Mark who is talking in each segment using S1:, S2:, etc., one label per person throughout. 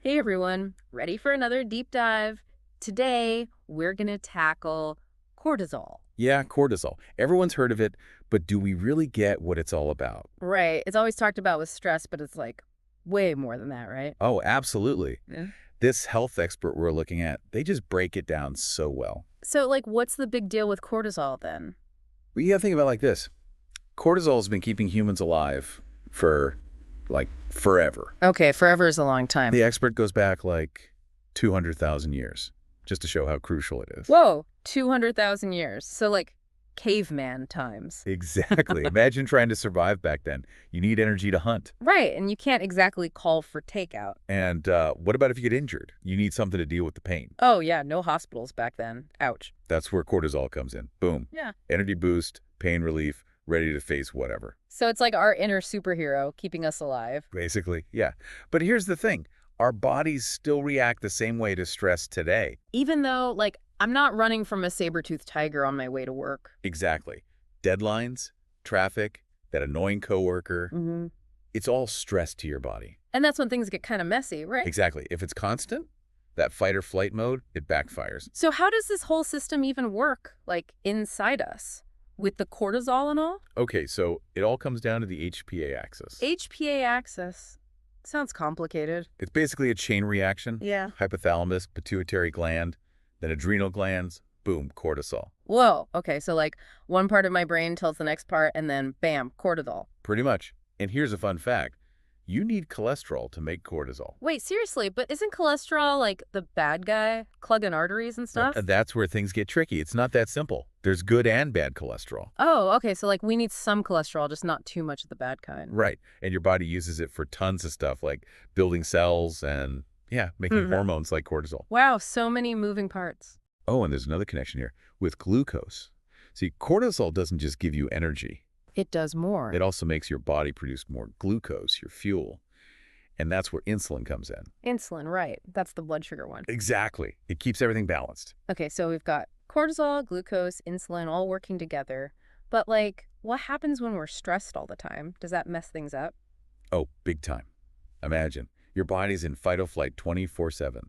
S1: Hey everyone, ready for another deep dive? Today, we're going to tackle cortisol.
S2: Yeah, cortisol. Everyone's heard of it, but do we really get what it's all about?
S1: Right. It's always talked about with stress, but it's like way more than that, right?
S2: Oh, absolutely.
S1: Yeah.
S2: This health expert we're looking at, they just break it down so well.
S1: So, like, what's the big deal with cortisol then?
S2: Well, you gotta think about it like this. Cortisol has been keeping humans alive for, forever.
S1: Okay, forever is a long time.
S2: The expert goes back, 200,000 years, just to show how crucial it is.
S1: Whoa, 200,000 years. So, like, caveman times.
S2: Exactly. Imagine trying to survive back then. You need energy to hunt.
S1: Right, and you can't exactly call for takeout.
S2: And what about if you get injured? You need something to deal with the pain.
S1: Oh, yeah, no hospitals back then. Ouch.
S2: That's where cortisol comes in. Boom.
S1: Yeah.
S2: Energy boost, pain relief, ready to face whatever.
S1: So it's like our inner superhero keeping us alive.
S2: Basically, yeah. But here's the thing. Our bodies still react the same way to stress today.
S1: Even though, like, I'm not running from a saber-toothed tiger on my way to work.
S2: Exactly. Deadlines, traffic, that annoying coworker,
S1: Mm-hmm.
S2: it's all stress to your body.
S1: And that's when things get kind of messy, right?
S2: Exactly. If it's constant, that fight or flight mode, it backfires.
S1: So how does this whole system even work, like, inside us? With the cortisol and all?
S2: Okay, so it all comes down to the HPA axis.
S1: HPA axis. Sounds complicated.
S2: It's basically a chain reaction.
S1: Yeah.
S2: Hypothalamus, pituitary gland, then adrenal glands, boom, cortisol.
S1: Whoa. Okay, so, like, one part of my brain tells the next part, and then, bam, cortisol.
S2: Pretty much. And here's a fun fact. You need cholesterol to make cortisol.
S1: Wait, seriously, but isn't cholesterol, like, the bad guy? Clogging arteries and stuff?
S2: That's where things get tricky. It's not that simple. There's good and bad cholesterol.
S1: Oh, okay, so, like, we need some cholesterol, just not too much of the bad kind.
S2: Right. And your body uses it for tons of stuff like building cells and, yeah, making hormones like cortisol.
S1: Wow, so many moving parts.
S2: Oh, and there's another connection here with glucose. See, cortisol doesn't just give you energy.
S1: It does more.
S2: It also makes your body produce more glucose, your fuel. And that's where insulin comes in.
S1: Insulin, right. That's the blood sugar one.
S2: Exactly. It keeps everything balanced.
S1: Okay, so we've got cortisol, glucose, insulin all working together. But, like, what happens when we're stressed all the time? Does that mess things up?
S2: Oh, big time. Imagine, your body's in fight or flight 24/7.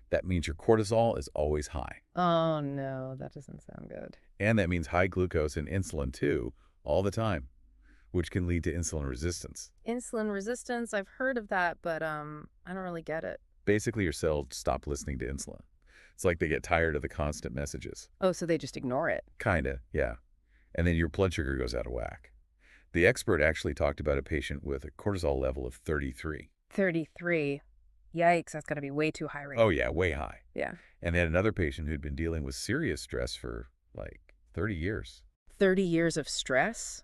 S2: That means your cortisol is always high.
S1: Oh, no, that doesn't sound good.
S2: And that means high glucose and insulin too, all the time, which can lead to insulin resistance.
S1: Insulin resistance, I've heard of that, but I don't really get it.
S2: Basically, your cells stop listening to insulin. It's like they get tired of the constant messages.
S1: Oh, so they just ignore it.
S2: Kinda, yeah. And then your blood sugar goes out of whack. The expert actually talked about a patient with a cortisol level of 33.
S1: 33. Yikes, that's got to be way too high right
S2: Oh yeah, way high.
S1: Yeah.
S2: And then another patient who'd been dealing with serious stress for 30 years.
S1: 30 years of stress?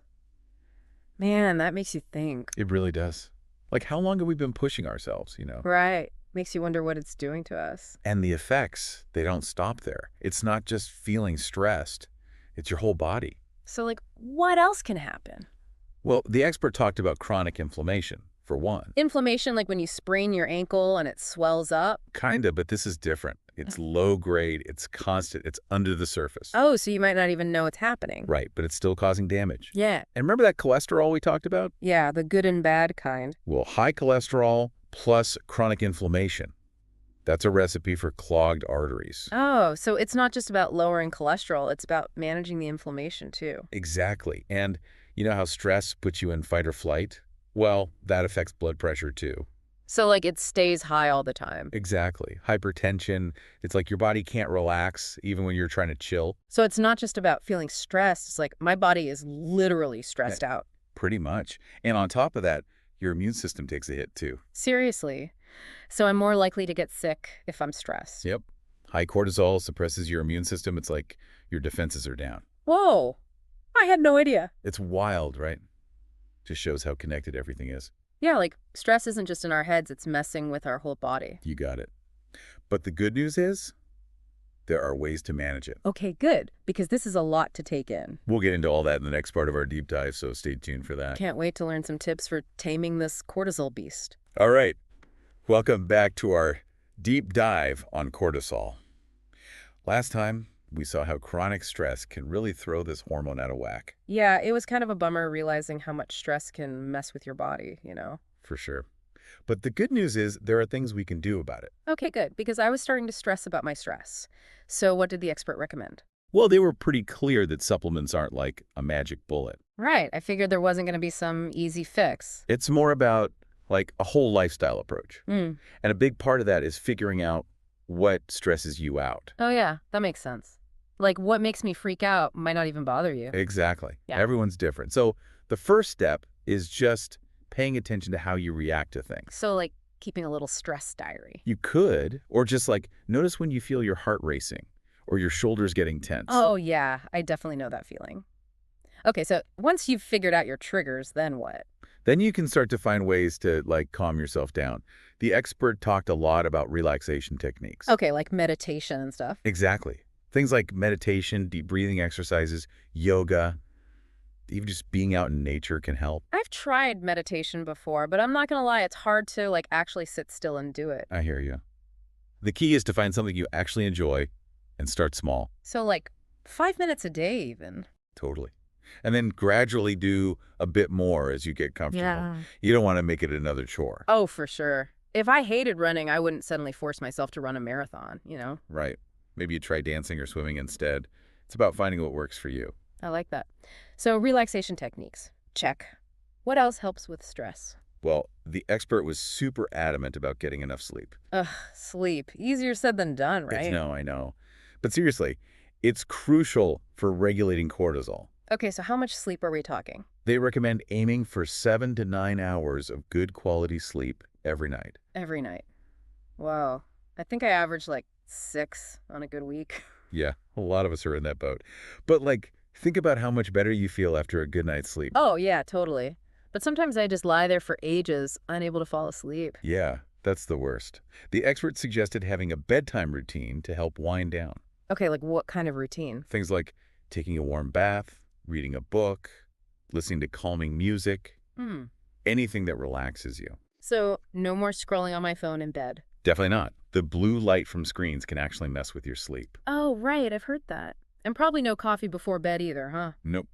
S1: Man, that makes you think.
S2: It really does. How long have we been pushing ourselves,
S1: Right. Makes you wonder what it's doing to us.
S2: And the effects, they don't stop there. It's not just feeling stressed. It's your whole body.
S1: So, like, what else can happen?
S2: Well, the expert talked about chronic inflammation, for one.
S1: Inflammation, like when you sprain your ankle and it swells up?
S2: Kinda, but this is different. It's low grade, it's constant, it's under the surface.
S1: Oh, so you might not even know it's happening.
S2: Right, but it's still causing damage.
S1: Yeah.
S2: And remember that cholesterol we talked about?
S1: Yeah, the good and bad kind.
S2: Well, high cholesterol plus chronic inflammation. That's a recipe for clogged arteries.
S1: Oh, so it's not just about lowering cholesterol, it's about managing the inflammation too.
S2: Exactly. And you know how stress puts you in fight or flight? Well, that affects blood pressure too.
S1: So, like, it stays high all the time.
S2: Exactly. Hypertension. It's like your body can't relax even when you're trying to chill.
S1: So it's not just about feeling stressed. It's like my body is literally stressed out.
S2: Pretty much. And on top of that, your immune system takes a hit too.
S1: Seriously. So I'm more likely to get sick if I'm stressed.
S2: Yep. High cortisol suppresses your immune system. It's like your defenses are down.
S1: Whoa. I had no idea.
S2: It's wild, right? Just shows how connected everything is.
S1: Yeah, like, stress isn't just in our heads, it's messing with our whole body.
S2: You got it. But the good news is, there are ways to manage it.
S1: Okay, good, because this is a lot to take in.
S2: We'll get into all that in the next part of our deep dive, so stay tuned for that.
S1: Can't wait to learn some tips for taming this cortisol beast.
S2: All right. Welcome back to our deep dive on cortisol. Last time, we saw how chronic stress can really throw this hormone out of whack.
S1: Yeah, it was kind of a bummer realizing how much stress can mess with your body, you know?
S2: For sure. But the good news is there are things we can do about it.
S1: Okay, good, because I was starting to stress about my stress. So what did the expert recommend?
S2: Well, they were pretty clear that supplements aren't like a magic bullet.
S1: Right, I figured there wasn't going to be some easy fix.
S2: It's more about like a whole lifestyle approach.
S1: Mm.
S2: And a big part of that is figuring out what stresses you out.
S1: Oh yeah, that makes sense. Like what makes me freak out might not even bother you.
S2: Exactly.
S1: Yeah.
S2: Everyone's different. So the first step is just paying attention to how you react to things.
S1: So like keeping a little stress diary.
S2: You could, or just like notice when you feel your heart racing or your shoulders getting tense.
S1: Oh yeah, I definitely know that feeling. Okay, so once you've figured out your triggers, then what?
S2: Then you can start to find ways to like calm yourself down. The expert talked a lot about relaxation techniques.
S1: Okay, like meditation and stuff.
S2: Exactly. Things like meditation, deep breathing exercises, yoga, even just being out in nature can help.
S1: I've tried meditation before, but I'm not gonna lie, it's hard to like actually sit still and do it.
S2: I hear you. The key is to find something you actually enjoy and start small.
S1: So like 5 minutes a day even.
S2: Totally. And then gradually do a bit more as you get comfortable. You don't want to make it another chore.
S1: Oh, for sure. If I hated running, I wouldn't suddenly force myself to run a marathon, you know?
S2: Right. Maybe you try dancing or swimming instead. It's about finding what works for you.
S1: I like that. So relaxation techniques. Check. What else helps with stress?
S2: Well, the expert was super adamant about getting enough sleep.
S1: Ugh, sleep. Easier said than done, right?
S2: No, I know. But seriously, it's crucial for regulating cortisol.
S1: Okay, so how much sleep are we talking?
S2: They recommend aiming for 7 to 9 hours of good quality sleep every night.
S1: Every night. Wow. I think I average like 6 on a good week.
S2: Yeah, a lot of us are in that boat. But like, think about how much better you feel after a good night's sleep.
S1: Oh, yeah, totally. But sometimes I just lie there for ages, unable to fall asleep.
S2: Yeah, that's the worst. The expert suggested having a bedtime routine to help wind down.
S1: Okay, like what kind of routine?
S2: Things like taking a warm bath, reading a book, listening to calming music,
S1: Hmm.
S2: anything that relaxes you.
S1: So no more scrolling on my phone in bed.
S2: Definitely not. The blue light from screens can actually mess with your sleep.
S1: Oh, right, I've heard that. And probably no coffee before bed either, huh?
S2: Nope.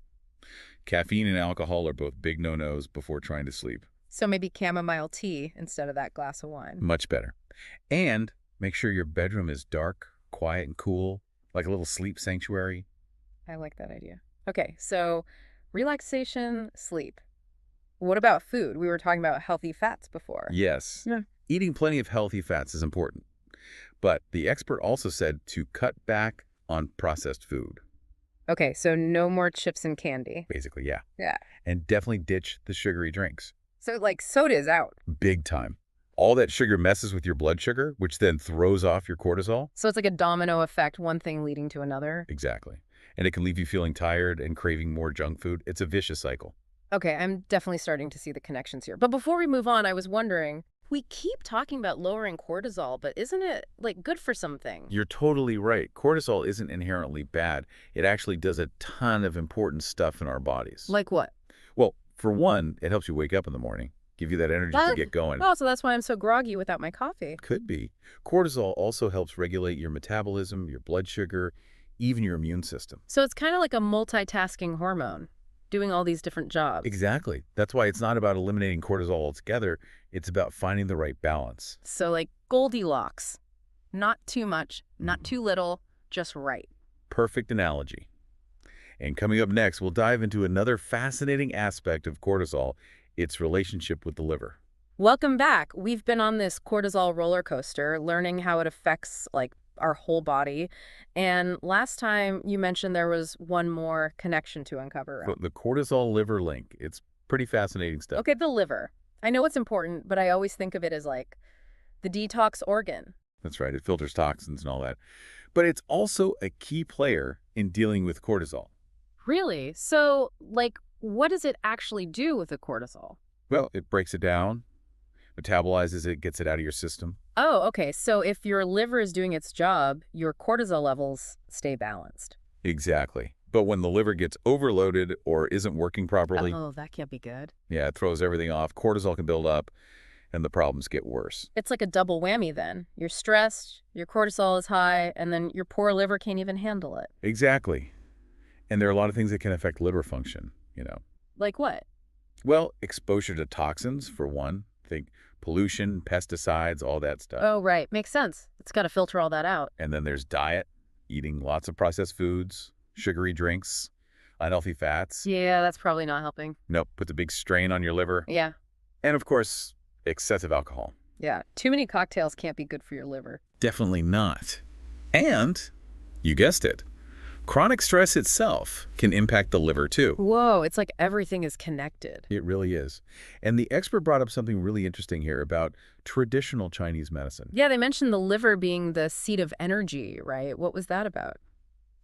S2: Caffeine and alcohol are both big no-nos before trying to sleep.
S1: So maybe chamomile tea instead of that glass of wine.
S2: Much better. And make sure your bedroom is dark, quiet, and cool, like a little sleep sanctuary.
S1: I like that idea. Okay, so relaxation, sleep. What about food? We were talking about healthy fats before.
S2: Yes.
S1: Yeah.
S2: Eating plenty of healthy fats is important. But the expert also said to cut back on processed food.
S1: Okay, so no more chips and candy.
S2: Basically, yeah.
S1: Yeah.
S2: And definitely ditch the sugary drinks.
S1: So like soda is out.
S2: Big time. All that sugar messes with your blood sugar, which then throws off your cortisol.
S1: So it's like a domino effect, one thing leading to another.
S2: Exactly. And it can leave you feeling tired and craving more junk food. It's a vicious cycle.
S1: Okay, I'm definitely starting to see the connections here. But before we move on, I was wondering, we keep talking about lowering cortisol, but isn't it like good for something?
S2: You're totally right. Cortisol isn't inherently bad. It actually does a ton of important stuff in our bodies.
S1: Like what?
S2: Well, for one, it helps you wake up in the morning, give you that energy to get going.
S1: Oh, so that's why I'm so groggy without my coffee.
S2: Could be. Cortisol also helps regulate your metabolism, your blood sugar, even your immune system.
S1: So it's kind of like a multitasking hormone, doing all these different jobs.
S2: Exactly. That's why it's not about eliminating cortisol altogether. It's about finding the right balance.
S1: So like Goldilocks. Not too much, not too little, just right.
S2: Perfect analogy. And coming up next, we'll dive into another fascinating aspect of cortisol, its relationship with the liver.
S1: Welcome back. We've been on this cortisol roller coaster, learning how it affects like our whole body. And last time you mentioned there was one more connection to uncover.
S2: The cortisol liver link, it's pretty fascinating stuff.
S1: Okay, the liver. I know it's important, but I always think of it as like the detox organ.
S2: That's right. It filters toxins and all that. But it's also a key player in dealing with cortisol.
S1: Really? So, like, what does it actually do with the cortisol?
S2: Well, it breaks it down, metabolizes it, gets it out of your system.
S1: Oh, okay. So if your liver is doing its job, your cortisol levels stay balanced.
S2: Exactly. But when the liver gets overloaded or isn't working properly,
S1: Oh, that can't be good.
S2: yeah, it throws everything off. Cortisol can build up and the problems get worse.
S1: It's like a double whammy then. You're stressed, your cortisol is high, and then your poor liver can't even handle it.
S2: Exactly. And there are a lot of things that can affect liver function,
S1: Like what?
S2: Well, exposure to toxins, for one. Think pollution, pesticides, all that stuff.
S1: Oh, right. Makes sense. It's got to filter all that out.
S2: And then there's diet, eating lots of processed foods, sugary drinks, unhealthy fats.
S1: Yeah, that's probably not helping.
S2: Nope, puts a big strain on your liver.
S1: Yeah.
S2: And of course, excessive alcohol.
S1: Yeah. Too many cocktails can't be good for your liver.
S2: Definitely not. And, you guessed it, chronic stress itself can impact the liver too.
S1: Whoa, it's like everything is connected.
S2: It really is. And the expert brought up something really interesting here about traditional Chinese medicine.
S1: Yeah, they mentioned the liver being the seat of energy, right? What was that about?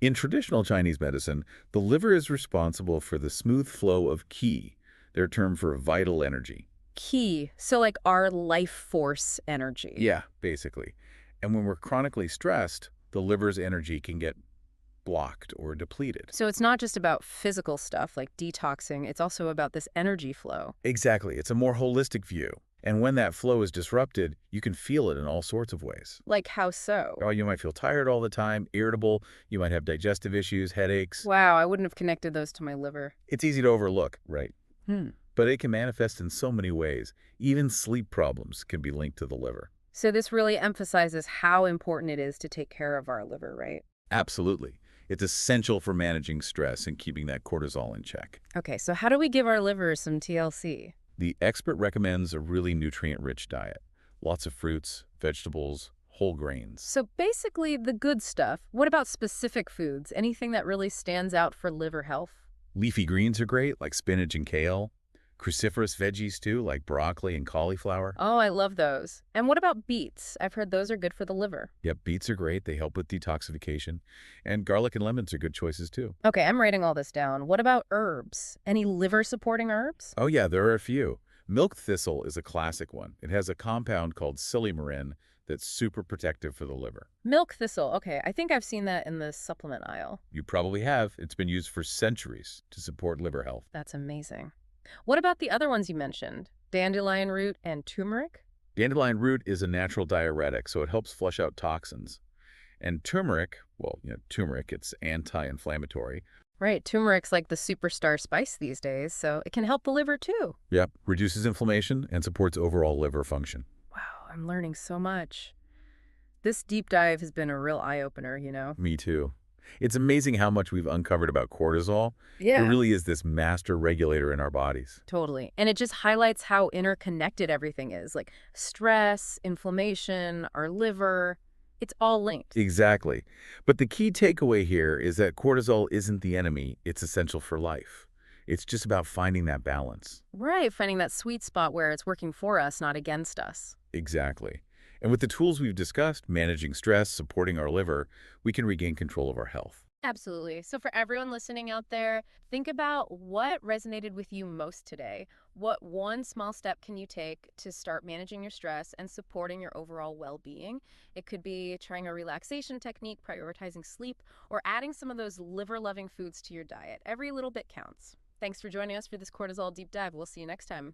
S2: In traditional Chinese medicine, the liver is responsible for the smooth flow of qi, their term for vital energy.
S1: Qi, so like our life force energy.
S2: Yeah, basically. And when we're chronically stressed, the liver's energy can get blocked or depleted.
S1: So it's not just about physical stuff like detoxing, it's also about this energy flow.
S2: Exactly. It's a more holistic view. And when that flow is disrupted, you can feel it in all sorts of ways.
S1: Like how so?
S2: Oh, you might feel tired all the time, irritable, you might have digestive issues, headaches.
S1: Wow, I wouldn't have connected those to my liver.
S2: It's easy to overlook, right?
S1: Hmm.
S2: But it can manifest in so many ways. Even sleep problems can be linked to the liver.
S1: So this really emphasizes how important it is to take care of our liver, right?
S2: Absolutely. It's essential for managing stress and keeping that cortisol in check.
S1: Okay, so how do we give our liver some TLC?
S2: The expert recommends a really nutrient-rich diet. Lots of fruits, vegetables, whole grains.
S1: So basically the good stuff. What about specific foods? Anything that really stands out for liver health?
S2: Leafy greens are great, like spinach and kale. Cruciferous veggies, too, like broccoli and cauliflower.
S1: Oh, I love those. And what about beets? I've heard those are good for the liver.
S2: Yep, beets are great. They help with detoxification. And garlic and lemons are good choices, too.
S1: Okay, I'm writing all this down. What about herbs? Any liver-supporting herbs?
S2: Oh, yeah, there are a few. Milk thistle is a classic one. It has a compound called silymarin that's super protective for the liver.
S1: Milk thistle. Okay, I think I've seen that in the supplement aisle.
S2: You probably have. It's been used for centuries to support liver health.
S1: That's amazing. What about the other ones you mentioned? Dandelion root and turmeric?
S2: Dandelion root is a natural diuretic, so it helps flush out toxins. And turmeric, well, turmeric, it's anti-inflammatory.
S1: Right, turmeric's like the superstar spice these days, so it can help the liver too.
S2: Yep, reduces inflammation and supports overall liver function.
S1: Wow, I'm learning so much. This deep dive has been a real eye-opener, you know?
S2: Me too. It's amazing how much we've uncovered about cortisol.
S1: Yeah.
S2: It really is this master regulator in our bodies.
S1: Totally. And it just highlights how interconnected everything is, like stress, inflammation, our liver. It's all linked.
S2: Exactly. But the key takeaway here is that cortisol isn't the enemy. It's essential for life. It's just about finding that balance.
S1: Right, finding that sweet spot where it's working for us, not against us.
S2: Exactly. And with the tools we've discussed, managing stress, supporting our liver, we can regain control of our health.
S1: Absolutely. So for everyone listening out there, think about what resonated with you most today. What one small step can you take to start managing your stress and supporting your overall well-being? It could be trying a relaxation technique, prioritizing sleep, or adding some of those liver-loving foods to your diet. Every little bit counts. Thanks for joining us for this cortisol deep dive. We'll see you next time.